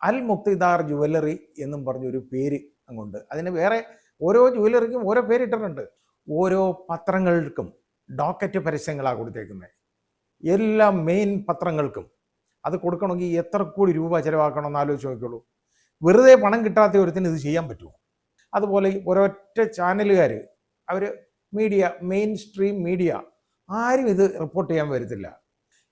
അൽ മുക്തിദാർ jewellery എന്നും പറഞ്ഞൊരു പേര് അങ്ങുണ്ട്. അതിന് വേറെ ഓരോ ജുവല്ലറിക്കും ഓരോ പേരിട്ടിട്ടുണ്ട്. ഓരോ പത്രങ്ങൾക്കും ഡോക്കറ്റ് പരസ്യങ്ങളാണ് കൊടുത്തേക്കുന്നത്. എല്ലാ മെയിൻ പത്രങ്ങൾക്കും അത് കൊടുക്കണമെങ്കിൽ എത്ര കോടി രൂപ ചിലവാക്കണമെന്ന് ആലോചിച്ച് നോക്കിയുള്ളൂ. വെറുതെ പണം കിട്ടാത്ത ഒരുത്തിന് ഇത് ചെയ്യാൻ പറ്റുമോ? അതുപോലെ ഒരൊറ്റ ചാനലുകാർ, അവർ മീഡിയ, മെയിൻ സ്ട്രീം മീഡിയ, ആരും ഇത് റിപ്പോർട്ട് ചെയ്യാൻ വരത്തില്ല.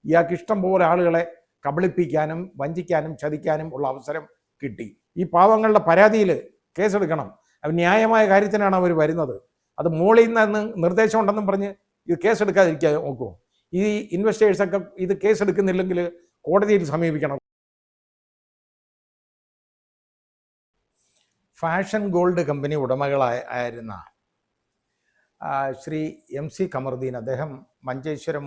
ഇയാൾക്ക് ഇഷ്ടം പോലെ ആളുകളെ കബളിപ്പിക്കാനും വഞ്ചിക്കാനും ചതിക്കാനും ഉള്ള അവസരം കിട്ടി. ഈ പാവങ്ങളുടെ പരാതിയിൽ കേസെടുക്കണം. അത് ന്യായമായ കാര്യത്തിനാണ് അവർ വരുന്നത്. അത് മോളിൽ നിന്ന് നിർദ്ദേശം ഉണ്ടെന്നും പറഞ്ഞ് ഇത് കേസെടുക്കാതിരിക്കാൻ നോക്കുമോ? ഈ ഇൻവെസ്റ്റേഴ്സൊക്കെ ഇത് കേസെടുക്കുന്നില്ലെങ്കിൽ കോടതിയിൽ സമീപിക്കണം. ഫാഷൻ ഗോൾഡ് കമ്പനി ഉടമകളായിരുന്ന ശ്രീ MC ഖമറുദ്ദീൻ, അദ്ദേഹം മഞ്ചേശ്വരം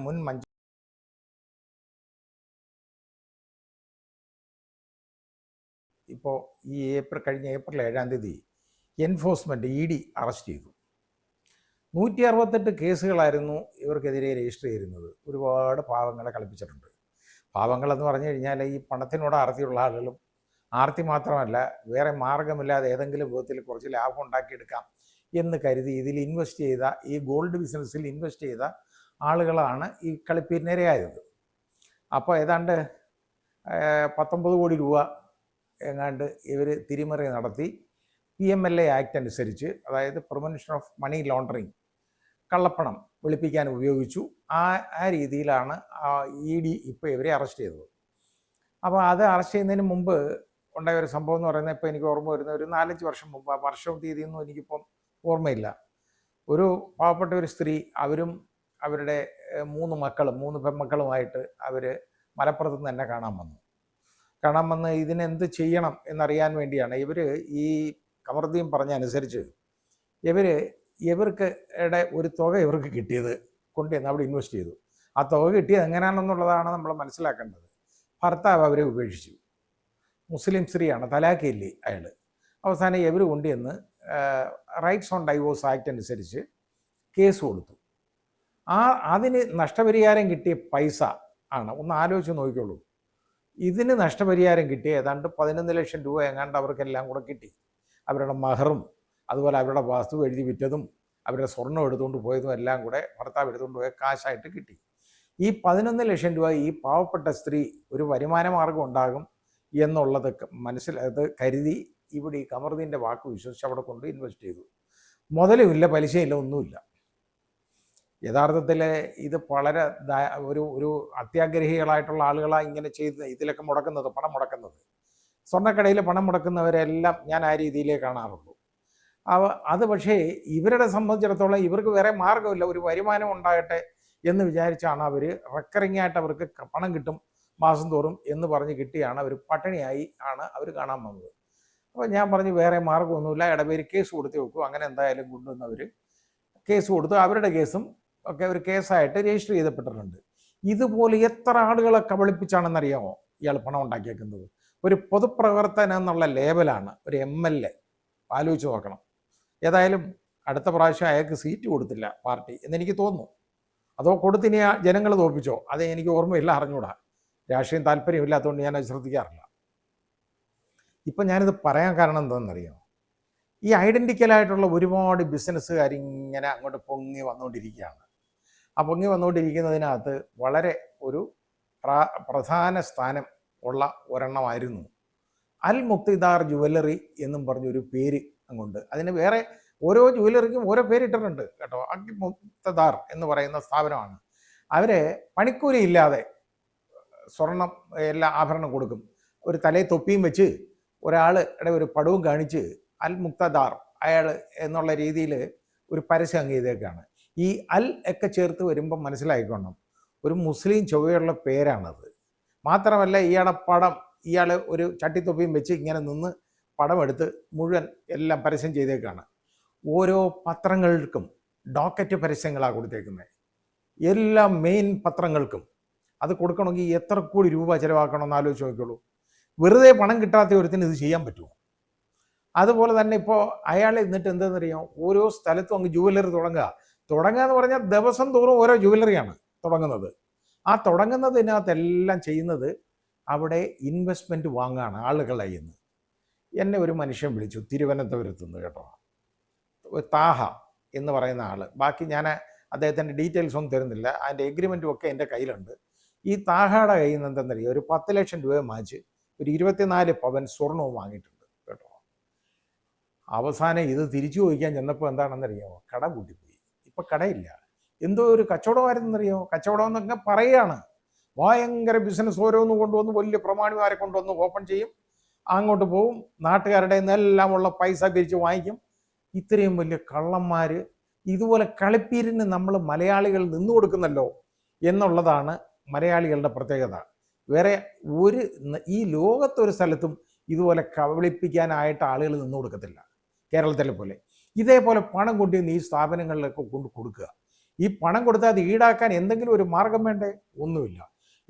ഇപ്പോൾ ഈ കഴിഞ്ഞ ഏപ്രിൽ 7-ാം തീയതി എൻഫോഴ്സ്മെൻറ്റ് ED അറസ്റ്റ് ചെയ്തു. 168 കേസുകളായിരുന്നു ഇവർക്കെതിരെ രജിസ്റ്റർ ചെയ്തിരുന്നത്. ഒരുപാട് പാവങ്ങളെ കളിപ്പിച്ചിട്ടുണ്ട്. പാവങ്ങളെന്ന് പറഞ്ഞു കഴിഞ്ഞാൽ ഈ പണത്തിനോട് ആർത്തിയുള്ള ആളുകളും, ആർത്തി മാത്രമല്ല വേറെ മാർഗമില്ലാതെ ഏതെങ്കിലും വിധത്തിൽ കുറച്ച് ലാഭം ഉണ്ടാക്കിയെടുക്കാം എന്ന് കരുതി ഇതിൽ ഇൻവെസ്റ്റ് ചെയ്ത, ഈ ഗോൾഡ് ബിസിനസ്സിൽ ഇൻവെസ്റ്റ് ചെയ്ത ആളുകളാണ് ഈ കളിപ്പിനിരയായത്. അപ്പോൾ ഏതാണ്ട് 19 കോടി രൂപ എങ്ങാണ്ട് ഇവർ തിരിമറി നടത്തി PMLA ആക്ട് അനുസരിച്ച്, അതായത് പ്രിവെൻഷൻ ഓഫ് മണി ലോണ്ടറിങ്, കള്ളപ്പണം വെളുപ്പിക്കാൻ ഉപയോഗിച്ചു. ആ രീതിയിലാണ് ED ഇപ്പോൾ ഇവരെ അറസ്റ്റ് ചെയ്തത്. അപ്പോൾ അത് അറസ്റ്റ് ചെയ്യുന്നതിന് മുമ്പ് ഉണ്ടായ ഒരു സംഭവം എന്ന് പറയുന്നത്, ഇപ്പോൾ എനിക്ക് ഓർമ്മ വരുന്ന ഒരു 4-5 വർഷം മുമ്പ്, ആ വർഷവും തീയതിയൊന്നും എനിക്കിപ്പം ഓർമ്മയില്ല. ഒരു പാവപ്പെട്ട ഒരു സ്ത്രീ, അവരും അവരുടെ 3 പെൺമക്കളുമായിട്ട് അവർ മലപ്പുറത്ത് നിന്ന് തന്നെ കാണാൻ വന്ന് ഇതിനെന്ത് ചെയ്യണം എന്നറിയാൻ വേണ്ടിയാണ്. ഈ ഖമറുദ്ദീൻ പറഞ്ഞ അനുസരിച്ച് ഇവർക്ക് ഒരു തുക ഇവർക്ക് കിട്ടിയത് കൊണ്ടുവന്ന് അവിടെ ഇൻവെസ്റ്റ് ചെയ്തു. ആ തുക കിട്ടിയത് എങ്ങനെയാണെന്നുള്ളതാണ് നമ്മൾ മനസ്സിലാക്കേണ്ടത്. ഭർത്താവ് അവരെ ഉപേക്ഷിച്ചു. മുസ്ലിം സ്ത്രീയാണ്, തലാഖില്ലേ അയാൾ. അവസാനം ഇവർ കൊണ്ടുവന്ന് റൈറ്റ്സ് ഓൺ ഡൈവോഴ്സ് ആക്ട് അനുസരിച്ച് കേസ് കൊടുത്തു. അതിന് നഷ്ടപരിഹാരം കിട്ടിയ പൈസ ആണ്, ഒന്ന് ആലോചിച്ച് നോക്കിക്കോളൂ. ഇതിന് നഷ്ടപരിഹാരം കിട്ടിയ ഏതാണ്ട് 11 ലക്ഷം രൂപ എങ്ങാണ്ട് അവർക്കെല്ലാം കൂടെ കിട്ടി. അവരുടെ മഹറും അതുപോലെ അവരുടെ വസ്തു എഴുതി വിറ്റതും അവരുടെ സ്വർണ്ണം എടുത്തുകൊണ്ട് പോയതും എല്ലാം കൂടെ ഭർത്താവ് എടുത്തുകൊണ്ട് പോയ കാശായിട്ട് കിട്ടി. ഈ 11 ലക്ഷം രൂപ ഈ പാവപ്പെട്ട സ്ത്രീ ഒരു വരുമാന മാർഗം ഉണ്ടാകും എന്നുള്ളത് കരുതി ഇവിടെ ഈ ഖമറുദ്ദീൻ്റെ വാക്ക് വിശ്വസിച്ച് അവിടെ കൊണ്ട് ഇൻവെസ്റ്റ് ചെയ്തു. മുതലുമില്ല, പലിശയില്ല, ഒന്നുമില്ല. യഥാർത്ഥത്തിൽ ഇത് വളരെ ഒരു അത്യാഗ്രഹികളായിട്ടുള്ള ആളുകളാണ് ഇങ്ങനെ ചെയ്ത് ഇതിലൊക്കെ പണം മുടക്കുന്നത്. സ്വർണ്ണക്കടയിൽ പണം മുടക്കുന്നവരെല്ലാം ഞാൻ ആ രീതിയിലേ കാണാറുള്ളൂ. അത് പക്ഷേ ഇവരുടെ സംബന്ധിച്ചിടത്തോളം ഇവർക്ക് വേറെ മാർഗമില്ല. ഒരു വരുമാനം ഉണ്ടാകട്ടെ എന്ന് വിചാരിച്ചാണ് അവർ റെക്കറിംഗ് ആയിട്ട് അവർക്ക് പണം കിട്ടും മാസം തോറും എന്ന് പറഞ്ഞ് കിട്ടിയാണ് അവർ പട്ടിണിയായി അവർ കാണാൻ വന്നത്. അപ്പോൾ ഞാൻ പറഞ്ഞു വേറെ മാർഗമൊന്നുമില്ല, ഇടപേര് കേസ് കൊടുത്ത് വെക്കും. അങ്ങനെ എന്തായാലും കൊണ്ടുവന്നവർ കേസ് കൊടുത്തു. അവരുടെ കേസും ഒക്കെ ഒരു കേസായിട്ട് രജിസ്റ്റർ ചെയ്യപ്പെട്ടിട്ടുണ്ട്. ഇതുപോലെ എത്ര ആളുകളെ കബളിപ്പിച്ചാണെന്നറിയാമോ ഇയാൾ പണം ഉണ്ടാക്കിയേക്കുന്നത്? ഒരു പൊതുപ്രവർത്തനം എന്നുള്ള ലേബലാണ് ഒരു MLA. ആലോചിച്ച് നോക്കണം. ഏതായാലും അടുത്ത പ്രാവശ്യം അയാൾക്ക് സീറ്റ് കൊടുത്തില്ല പാർട്ടി എന്നെനിക്ക് തോന്നുന്നു. അതോ കൊടുത്തിനി ജനങ്ങൾ തോൽപ്പിച്ചോ? അത് എനിക്ക് ഓർമ്മയില്ല, അറിഞ്ഞൂടാ. രാഷ്ട്രീയം താല്പര്യമില്ലാത്തതുകൊണ്ട് ഞാനത് ശ്രദ്ധിക്കാറില്ല. ഇപ്പം ഞാനിത് പറയാൻ കാരണം എന്താണെന്നറിയാമോ? ഈ ഐഡൻറ്റിക്കലായിട്ടുള്ള ഒരുപാട് ബിസിനസ്സുകാരിങ്ങനെ അങ്ങോട്ട് പൊങ്ങി വന്നുകൊണ്ടിരിക്കുകയാണ്. ആ പൊങ്ങി വന്നുകൊണ്ടിരിക്കുന്നതിനകത്ത് വളരെ ഒരു പ്രധാന സ്ഥാനം ഉള്ള ഒരെണ്ണമായിരുന്നു അൽ മുക്തിദാർ ജുവല്ലറി എന്നും പറഞ്ഞൊരു പേര് അങ്ങുണ്ട്. അതിന് വേറെ ഓരോ ജുവല്ലറിക്കും ഓരോ പേരിട്ടിട്ടുണ്ട് കേട്ടോ. അൽ മുക്തിദാർ എന്ന് പറയുന്ന സ്ഥാപനമാണ്. അവർ പണിക്കൂലി ഇല്ലാതെ സ്വർണം എല്ലാ ആഭരണം കൊടുക്കും. ഒരു തലയിൽ തൊപ്പിയും വെച്ച് ഒരാളുടെ ഒരു പടവും കാണിച്ച് അൽ മുക്തദാർ അയാൾ എന്നുള്ള രീതിയിൽ ഒരു പരസ്യം അങ്ങ് ചെയ്തേക്കാണ്. ഈ അൽ ഒക്കെ ചേർത്ത് വരുമ്പം മനസ്സിലായിക്കൊള്ളണം, ഒരു മുസ്ലിം ചൊവ്വയുള്ള പേരാണത്. മാത്രമല്ല ഇയാൾ ഒരു ചട്ടിത്തൊപ്പിയും വെച്ച് ഇങ്ങനെ നിന്ന് പടമെടുത്ത് മുഴുവൻ എല്ലാം പരസ്യം ചെയ്തേക്കാണ്. ഓരോ പത്രങ്ങൾക്കും ഡോക്കറ്റ് പരസ്യങ്ങളാണ് കൊടുത്തേക്കുന്നത്. എല്ലാ മെയിൻ പത്രങ്ങൾക്കും അത് കൊടുക്കണമെങ്കിൽ എത്ര കോടി രൂപ ചിലവാക്കണമെന്ന് ആലോചിച്ച് നോക്കിയുള്ളൂ. വെറുതെ പണം കിട്ടാത്ത ഒരുത്തിന് ഇത് ചെയ്യാൻ പറ്റുമോ? അതുപോലെ തന്നെ ഇപ്പോൾ അയാൾ എന്നിട്ട് എന്താണെന്നറിയാം, ഓരോ സ്ഥലത്തും അങ്ങ് ജുവല്ലറി തുടങ്ങുക എന്ന് പറഞ്ഞാൽ ദിവസം തോറും ഓരോ ജുവല്ലറിയാണ് തുടങ്ങുന്നത്. ആ തുടങ്ങുന്നതിനകത്തെല്ലാം ചെയ്യുന്നത് അവിടെ ഇൻവെസ്റ്റ്മെൻറ്റ് വാങ്ങുകയാണ് ആളുകളെ നിന്ന്. എന്നെ ഒരു മനുഷ്യൻ വിളിച്ചു തിരുവനന്തപുരത്ത് നിന്ന് കേട്ടോ, താഹ എന്ന് പറയുന്ന ആൾ. ബാക്കി ഞാൻ അദ്ദേഹത്തിൻ്റെ ഡീറ്റെയിൽസ് ഒന്നും തരുന്നില്ല, അതിൻ്റെ എഗ്രിമെൻറ്റും ഒക്കെ എൻ്റെ കയ്യിലുണ്ട്. ഈ താഹയുടെ കയ്യിൽ നിന്ന് എന്തെന്നറിയോ, ഒരു 10 ലക്ഷം രൂപ വാങ്ങിച്ച് ഒരു 24 പവൻ സ്വർണവും വാങ്ങിയിട്ടുണ്ട് കേട്ടോ. അവസാനം ഇത് തിരിച്ചു ചോദിക്കാൻ ചെന്നപ്പോൾ എന്താണെന്നറിയാമോ, കട കൂട്ടിപ്പോയി. ഇപ്പം കടയില്ല. എന്തോ ഒരു കച്ചവടമായിരുന്നറിയോ, കച്ചവടം എന്നൊക്കെ പറയുകയാണ്. ഭയങ്കര ബിസിനസ് ഓരോന്ന് കൊണ്ടുവന്ന് വലിയ പ്രമാണിമാരെ കൊണ്ടുവന്ന് ഓപ്പൺ ചെയ്യും, അങ്ങോട്ട് പോവും, നാട്ടുകാരുടെ നിന്നെല്ലാം ഉള്ള പൈസ പിരിച്ച് വാങ്ങിക്കും. ഇത്രയും വലിയ കള്ളന്മാർ ഇതുപോലെ കളിപ്പീരിന് നമ്മൾ മലയാളികൾ നിന്നു കൊടുക്കുന്നല്ലോ എന്നുള്ളതാണ് മലയാളികളുടെ പ്രത്യേകത. വേറെ ഈ ലോകത്തൊരു സ്ഥലത്തും ഇതുപോലെ കബളിപ്പിക്കാനായിട്ട് ആളുകൾ നിന്നു കൊടുക്കത്തില്ല, കേരളത്തിലെ പോലെ. ഇതേപോലെ പണം കൊണ്ടുവന്ന് ഈ സ്ഥാപനങ്ങളിലൊക്കെ കൊണ്ട് കൊടുക്കുക. ഈ പണം കൊടുത്താൽ അത് ഈടാക്കാൻ എന്തെങ്കിലും ഒരു മാർഗം വേണ്ടേ? ഒന്നുമില്ല.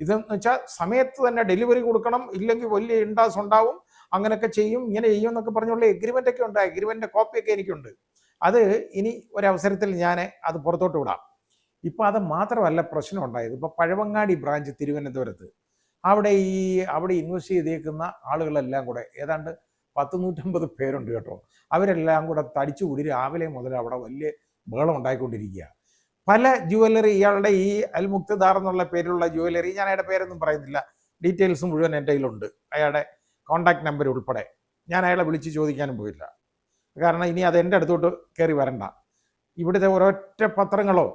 ഇതെന്ന് വെച്ചാൽ സമയത്ത് തന്നെ ഡെലിവറി കൊടുക്കണം, ഇല്ലെങ്കിൽ വലിയ ഇൻഡാസ് ഉണ്ടാവും, അങ്ങനെയൊക്കെ ചെയ്യും, ഇങ്ങനെ ചെയ്യും എന്നൊക്കെ പറഞ്ഞുള്ള എഗ്രിമെൻ്റ് ഒക്കെ ഉണ്ട്. എഗ്രിമെൻ്റിൻ്റെ കോപ്പിയൊക്കെ എനിക്കുണ്ട്. അത് ഇനി ഒരവസരത്തിൽ ഞാൻ അത് പുറത്തോട്ട് വിടാം. ഇപ്പം അത് മാത്രമല്ല പ്രശ്നം ഉണ്ടായത്. ഇപ്പോൾ പഴവങ്ങാടി ബ്രാഞ്ച് തിരുവനന്തപുരത്ത് അവിടെ ഇൻവെസ്റ്റ് ചെയ്തേക്കുന്ന ആളുകളെല്ലാം കൂടെ ഏതാണ്ട് 150 പേരുണ്ട് കേട്ടോ. അവരെല്ലാം കൂടെ തടിച്ചുകൂടി രാവിലെ മുതൽ അവിടെ വലിയ ബഹളം ഉണ്ടായിക്കൊണ്ടിരിക്കുക. പല ജുവല്ലറി, ഇയാളുടെ ഈ അൽ മുക്തദാർ എന്നുള്ള പേരിലുള്ള ജുവല്ലറി, ഞാൻ അയാളുടെ പേരൊന്നും പറയുന്നില്ല, ഡീറ്റെയിൽസ് മുഴുവൻ എൻ്റെ കയ്യിലുണ്ട്, അയാളുടെ കോൺടാക്ട് നമ്പർ ഉൾപ്പെടെ. ഞാൻ അയാളെ വിളിച്ച് ചോദിക്കാനും പോയില്ല, കാരണം ഇനി അത് എൻ്റെ അടുത്തോട്ട് കയറി വരണ്ട. ഇവിടുത്തെ ഒരൊറ്റ പത്രങ്ങളോ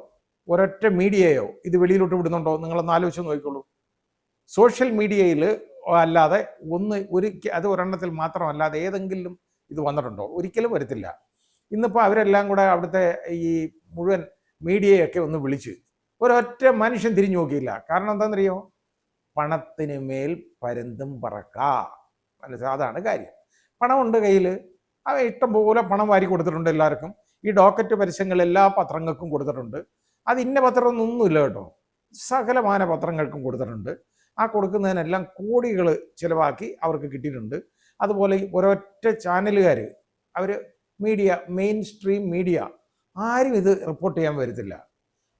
ഒരൊറ്റ മീഡിയയോ ഇത് വെളിയിലോട്ട് വിടുന്നുണ്ടോ? നിങ്ങളൊന്ന് ആലോചിച്ച് നോക്കിക്കോളൂ. സോഷ്യൽ മീഡിയയിൽ അല്ലാതെ അത് ഒരെണ്ണത്തിൽ മാത്രമല്ലാതെ ഏതെങ്കിലും ഇത് വന്നിട്ടുണ്ടോ? ഒരിക്കലും വരത്തില്ല. ഇന്നിപ്പോൾ അവരെല്ലാം കൂടെ അവിടുത്തെ ഈ മുഴുവൻ മീഡിയയൊക്കെ ഒന്ന് വിളിച്ച് ഒരൊറ്റ മനുഷ്യൻ തിരിഞ്ഞു നോക്കിയില്ല. കാരണം എന്താണെന്നറിയോ? പണത്തിന് മേൽ പരുന്തും പറക്കാം. അതാണ് കാര്യം. പണമുണ്ട് കയ്യിൽ, അവ ഇഷ്ടംപോലെ പണം വാരി കൊടുത്തിട്ടുണ്ട് എല്ലാവർക്കും. ഈ ഡോക്കറ്റ് പരസ്യങ്ങൾ എല്ലാ പത്രങ്ങൾക്കും കൊടുത്തിട്ടുണ്ട്. അത് ഇന്ന പത്രമൊന്നുമില്ല കേട്ടോ, സകലമാന പത്രങ്ങൾക്കും കൊടുത്തിട്ടുണ്ട്. ആ കൊടുക്കുന്നതിനെല്ലാം കോടികൾ ചിലവാക്കി അവർക്ക് കിട്ടിയിട്ടുണ്ട്. അതുപോലെ ഒരൊറ്റ ചാനലുകാർ, അവർ മെയിൻ സ്ട്രീം മീഡിയ ആരും ഇത് റിപ്പോർട്ട് ചെയ്യാൻ വരത്തില്ല,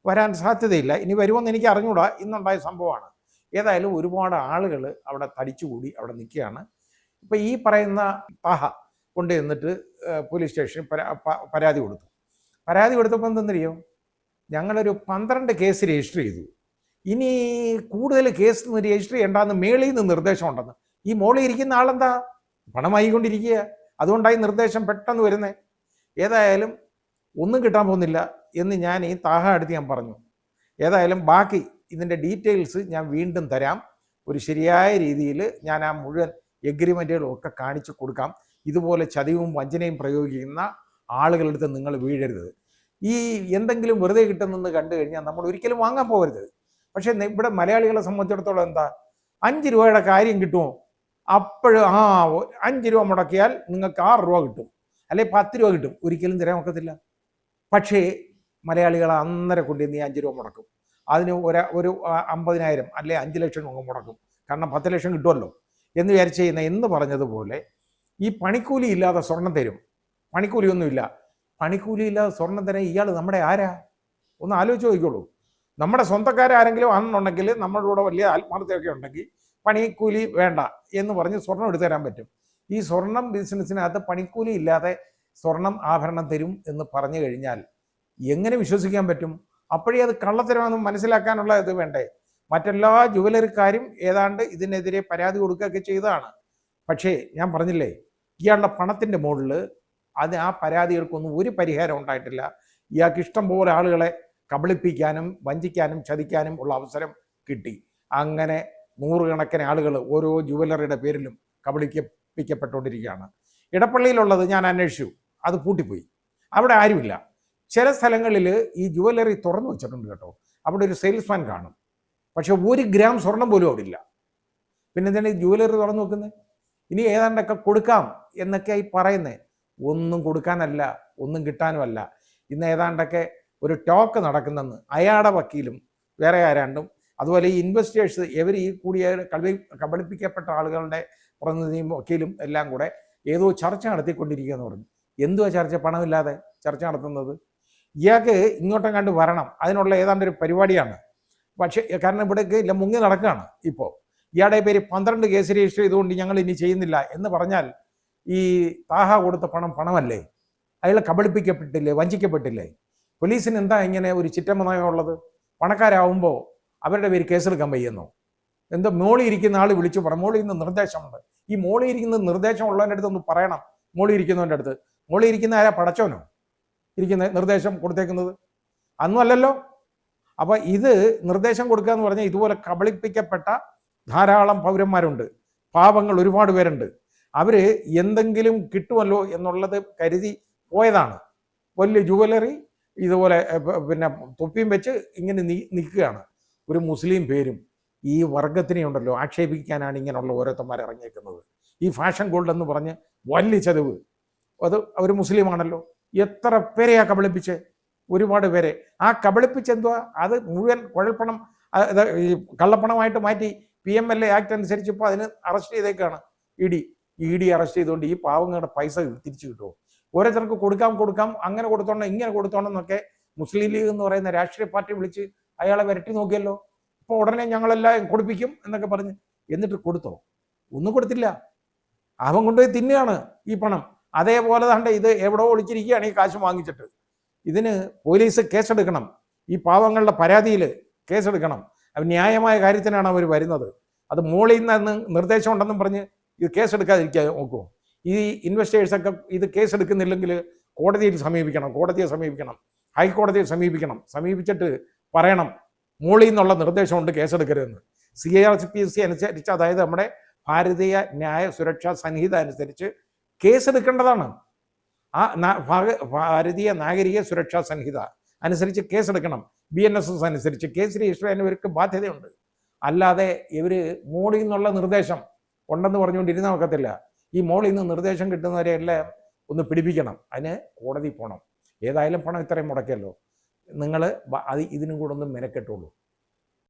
വരാൻ സാധ്യതയില്ല. ഇനി വരുമെന്ന് എനിക്ക് അറിഞ്ഞൂടാ, ഇന്നുണ്ടായ സംഭവമാണ്. ഏതായാലും ഒരുപാട് ആളുകൾ അവിടെ തടിച്ചുകൂടി അവിടെ നിൽക്കുകയാണ്. ഇപ്പം ഈ പറയുന്ന താഹ കൊണ്ട് ചെന്നിട്ട് പോലീസ് സ്റ്റേഷനിൽ പരാതി കൊടുത്തു. പരാതി കൊടുത്തപ്പോൾ എന്തെന്നറിയോ, ഞങ്ങളൊരു 12 കേസ് രജിസ്റ്റർ ചെയ്തു, ഇനി കൂടുതൽ കേസ് രജിസ്റ്റർ ചെയ്യേണ്ടെന്ന് മേളിൽ നിന്ന് നിർദ്ദേശം ഉണ്ടെന്ന്. ഈ മോളിൽ ഇരിക്കുന്ന ആളെന്താ പണമായിക്കൊണ്ടിരിക്കുക, അതുകൊണ്ടായി നിർദ്ദേശം പെട്ടെന്ന് വരുന്നത്. ഏതായാലും ഒന്നും കിട്ടാൻ പോകുന്നില്ല എന്ന് ഞാൻ ഈ താഹ അടുത്ത് ഞാൻ പറഞ്ഞു. ഏതായാലും ബാക്കി ഇതിൻ്റെ ഡീറ്റെയിൽസ് ഞാൻ വീണ്ടും തരാം. ഒരു ശരിയായ രീതിയിൽ ഞാൻ ആ മുഴുവൻ എഗ്രിമെൻറ്റുകളും ഒക്കെ കാണിച്ചു കൊടുക്കാം. ഇതുപോലെ ചതിവും വഞ്ചനയും പ്രയോഗിക്കുന്ന ആളുകളുടെ അടുത്ത് നിങ്ങൾ വീഴരുത്. ഈ എന്തെങ്കിലും വെറുതെ കിട്ടുന്നെന്ന് കണ്ടു കഴിഞ്ഞാൽ നമ്മൾ ഒരിക്കലും വാങ്ങാൻ പോകരുത്. പക്ഷേ ഇവിടെ മലയാളികളെ സംബന്ധിച്ചിടത്തോളം എന്താ, 5 രൂപയുടെ കാര്യം കിട്ടുമോ? അപ്പോഴും 5 രൂപ മുടക്കിയാൽ നിങ്ങൾക്ക് 6 രൂപ കിട്ടും, അല്ലെങ്കിൽ 10 രൂപ കിട്ടും. ഒരിക്കലും തരാൻ ഒക്കത്തില്ല. പക്ഷേ മലയാളികൾ അന്നേരം കൊണ്ട് നീ 5 രൂപ മുടക്കും. അതിന് ഒരു 50,000 അല്ലെ 5 ലക്ഷം മുടക്കും. കാരണം 10 ലക്ഷം കിട്ടുമല്ലോ എന്ന് വിചാരിച്ച് എന്ന് പറഞ്ഞതുപോലെ ഈ പണിക്കൂലി ഇല്ലാതെ സ്വർണം തരും. പണിക്കൂലിയൊന്നുമില്ല. പണിക്കൂലി ഇല്ലാതെ സ്വർണം തരാൻ ഇയാൾ നമ്മുടെ ആരാ? ഒന്ന് ആലോചിച്ച് നോക്കിക്കോളൂ. നമ്മുടെ സ്വന്തക്കാരാരെങ്കിലും ആണെന്നുണ്ടെങ്കിൽ നമ്മളുടെ കൂടെ വലിയ ആത്മാർത്ഥതയൊക്കെ ഉണ്ടെങ്കിൽ പണിക്കൂലി വേണ്ട എന്ന് പറഞ്ഞ് സ്വർണം എടുത്തു തരാൻ പറ്റും. ഈ സ്വർണം ബിസിനസ്സിനകത്ത് പണിക്കൂലി ഇല്ലാതെ സ്വർണം ആഭരണം തരും എന്ന് പറഞ്ഞു കഴിഞ്ഞാൽ എങ്ങനെ വിശ്വസിക്കാൻ പറ്റും? അപ്പോഴേ അത് കള്ളത്തരമാണെന്ന് മനസ്സിലാക്കാനുള്ള ഇത് വേണ്ടേ? മറ്റെല്ലാ ജുവലറിക്കാരും ഏതാണ്ട് ഇതിനെതിരെ പരാതി കൊടുക്കുകയൊക്കെ ചെയ്തതാണ്. പക്ഷേ ഞാൻ പറഞ്ഞില്ലേ, ഇയാളുടെ പണത്തിൻ്റെ മുകളിൽ ആ പരാതികൾക്കൊന്നും ഒരു പരിഹാരം ഉണ്ടായിട്ടില്ല. ഇയാൾക്ക് ഇഷ്ടം പോലെ ആളുകളെ കബളിപ്പിക്കാനും വഞ്ചിക്കാനും ചതിക്കാനും ഉള്ള അവസരം കിട്ടി. അങ്ങനെ നൂറുകണക്കിന് ആളുകൾ ഓരോ ജുവലറിയുടെ പേരിലും കബളിപ്പിക്കപ്പെട്ടുകൊണ്ടിരിക്കുകയാണ്. ഇടപ്പള്ളിയിലുള്ളത് ഞാൻ അന്വേഷിച്ചു, അത് പൂട്ടിപ്പോയി, അവിടെ ആരുമില്ല. ചില സ്ഥലങ്ങളിൽ ഈ ജുവലറി തുറന്നു വെച്ചിട്ടുണ്ട് കേട്ടോ, അവിടെ ഒരു സെയിൽസ്മാൻ കാണും, പക്ഷെ 1 ഗ്രാം സ്വർണം പോലും അവിടെ ഇല്ല. പിന്നെ എന്താണ് ഈ ജുവലറി തുറന്നു വെക്കുന്നത്? ഇനി ഏതാണ്ടൊക്കെ കൊടുക്കാം എന്നൊക്കെയായി പറയുന്നത്. ഒന്നും കൊടുക്കാനല്ല, ഒന്നും കിട്ടാനുമല്ല. ഇന്ന് ഏതാണ്ടൊക്കെ ഒരു ടോക്ക് നടക്കുന്നെന്ന് അയാളുടെ വക്കീലും വേറെ ആരാണ്ടും അതുപോലെ ഈ ഇൻവെസ്റ്റേഴ്സ് ഈ കൂടിയ കബളിപ്പിക്കപ്പെട്ട ആളുകളുടെ പ്രതിനിധിയും വക്കീലും എല്ലാം കൂടെ ഏതോ ചർച്ച നടത്തിക്കൊണ്ടിരിക്കുക എന്ന് പറഞ്ഞു. എന്തുവാ ചർച്ച? പണമില്ലാതെ ചർച്ച നടത്തുന്നത്. ഇയാൾക്ക് ഇങ്ങോട്ടും കണ്ട് വരണം, അതിനുള്ള ഏതാണ്ടൊരു പരിപാടിയാണ്. പക്ഷേ കാരണം ഇവിടേക്ക് ഇല്ല, മുങ്ങി നടക്കുകയാണ് ഇപ്പോൾ. ഇയാളുടെ പേര് 12 കേസ് രജിസ്റ്റർ ചെയ്തുകൊണ്ട് ഞങ്ങൾ ഇനി ചെയ്യുന്നില്ല എന്ന് പറഞ്ഞാൽ ഈ താഹ കൊടുത്ത പണമല്ലേ? അയാൾ കബളിപ്പിക്കപ്പെട്ടില്ലേ, വഞ്ചിക്കപ്പെട്ടില്ലേ? പോലീസിന് എന്താ ഇങ്ങനെ ഒരു ചിറ്റമനയമുള്ളത്? പണക്കാരാവുമ്പോൾ അവരുടെ പേര് കേസെടുക്കാൻ വയ്യെന്നോ? എന്തോ മോളി ഇരിക്കുന്ന ആൾ വിളിച്ചു പറഞ്ഞു, മോളി ഇന്ന് നിർദ്ദേശമുണ്ട്. ഈ മോളി ഇരിക്കുന്ന നിർദ്ദേശം ഉള്ളവൻ്റെ അടുത്ത് ഒന്ന് പറയണം. മോളി ഇരിക്കുന്നവൻ്റെ അടുത്ത്, മോളി ഇരിക്കുന്ന ആരാ? പടച്ചോനോ ഇരിക്കുന്ന നിർദ്ദേശം കൊടുത്തേക്കുന്നത്? അന്നും അല്ലല്ലോ. അപ്പം ഇത് നിർദ്ദേശം കൊടുക്കുക എന്ന് പറഞ്ഞാൽ ഇതുപോലെ കബളിപ്പിക്കപ്പെട്ട ധാരാളം പൗരന്മാരുണ്ട്, പാവങ്ങൾ ഒരുപാട് പേരുണ്ട്. അവർ എന്തെങ്കിലും കിട്ടുമല്ലോ എന്നുള്ളത് കരുതി പോയതാണ്. വലിയ ജുവലറി ഇതുപോലെ പിന്നെ തൊപ്പിയും വെച്ച് ഇങ്ങനെ നിൽക്കുകയാണ്. ഒരു മുസ്ലിം പേരും ഈ വർഗത്തിനെ ഉണ്ടല്ലോ ആക്ഷേപിക്കാനാണ് ഇങ്ങനെയുള്ള ഓരോരുത്തന്മാർ ഇറങ്ങിയേക്കുന്നത്. ഈ ഫാഷൻ ഗോൾഡ് എന്ന് പറഞ്ഞ് വലിയ ചതിവ്, അത് അവർ മുസ്ലിമാണല്ലോ. എത്ര പേരെയാ കബളിപ്പിച്ച്? ഒരുപാട് പേരെ. ആ കബളിപ്പിച്ചെന്തുവാ? അത് മുഴുവൻ കുഴൽപ്പണം, ഈ കള്ളപ്പണമായിട്ട് മാറ്റി PMLA ആക്ട് അനുസരിച്ച് ഇപ്പോൾ അതിന് അറസ്റ്റ് ചെയ്തേക്കാണ് ഇ ഡി അറസ്റ്റ് ചെയ്തുകൊണ്ട്. ഈ പാവങ്ങളുടെ പൈസ തിരിച്ചു കിട്ടുമോ? ഓരോരുത്തർക്ക് കൊടുക്കാം, അങ്ങനെ കൊടുത്തോണം, ഇങ്ങനെ കൊടുത്തോണം എന്നൊക്കെ മുസ്ലിം ലീഗ് എന്ന് പറയുന്ന രാഷ്ട്രീയ പാർട്ടി വിളിച്ച് അയാളെ വരട്ടി നോക്കിയല്ലോ. ഇപ്പോൾ ഉടനെ ഞങ്ങളെല്ലാം കൊടുപ്പിക്കും എന്നൊക്കെ പറഞ്ഞ്, എന്നിട്ട് കൊടുത്തോ? ഒന്നും കൊടുത്തില്ല. അവൻ കൊണ്ടുപോയി തിന്നുകയാണ് ഈ പണം. അതേപോലെ തന്നെ ഇത് എവിടെയോ ഒളിച്ചിരിക്കുകയാണ് ഈ കാശ് വാങ്ങിച്ചിട്ട്. ഇതിന് പോലീസ് കേസെടുക്കണം. ഈ പാവങ്ങളുടെ പരാതിയിൽ കേസെടുക്കണം. അത് ന്യായമായ കാര്യത്തിനാണ് അവർ വരുന്നത്. അത് മോളിൽ നിന്ന് നിർദ്ദേശം ഉണ്ടെന്നും പറഞ്ഞ് ഇത് കേസെടുക്കാതിരിക്കാൻ നോക്കുമോ? ഈ ഇൻവെസ്റ്റേഴ്സൊക്കെ ഇത് കേസെടുക്കുന്നില്ലെങ്കിൽ കോടതിയെ സമീപിക്കണം, ഹൈക്കോടതിയെ സമീപിച്ചിട്ട് പറയണം മോളിൽ നിന്നുള്ള നിർദ്ദേശമുണ്ട്, കേസെടുക്കരുതെന്ന്. CRPC അനുസരിച്ച്, അതായത് നമ്മുടെ ഭാരതീയ ന്യായ സുരക്ഷാ സംഹിത അനുസരിച്ച് കേസെടുക്കേണ്ടതാണ്. ആ ഭാരതീയ നാഗരിക സുരക്ഷാ സംഹിത അനുസരിച്ച് കേസെടുക്കണം. BNSS അനുസരിച്ച് കേസ് രജിസ്റ്റർ ചെയ്യാൻ ഇവർക്ക് ബാധ്യതയുണ്ട്. അല്ലാതെ ഇവർ മോളിൽ നിന്നുള്ള നിർദ്ദേശം ഉണ്ടെന്ന് പറഞ്ഞുകൊണ്ടിരുന്ന നോക്കത്തില്ല. ഈ മോളിൽ നിന്ന് നിർദ്ദേശം കിട്ടുന്നവരെയെല്ലാം ഒന്ന് പിടിപ്പിക്കണം. അതിന് കോടതി പോകണം. ഏതായാലും പണം ഇത്രയും മുടക്കിയല്ലോ, നിങ്ങൾ ഇതിനും കൂടെ ഒന്ന് മെനക്കെട്ടുള്ളൂ.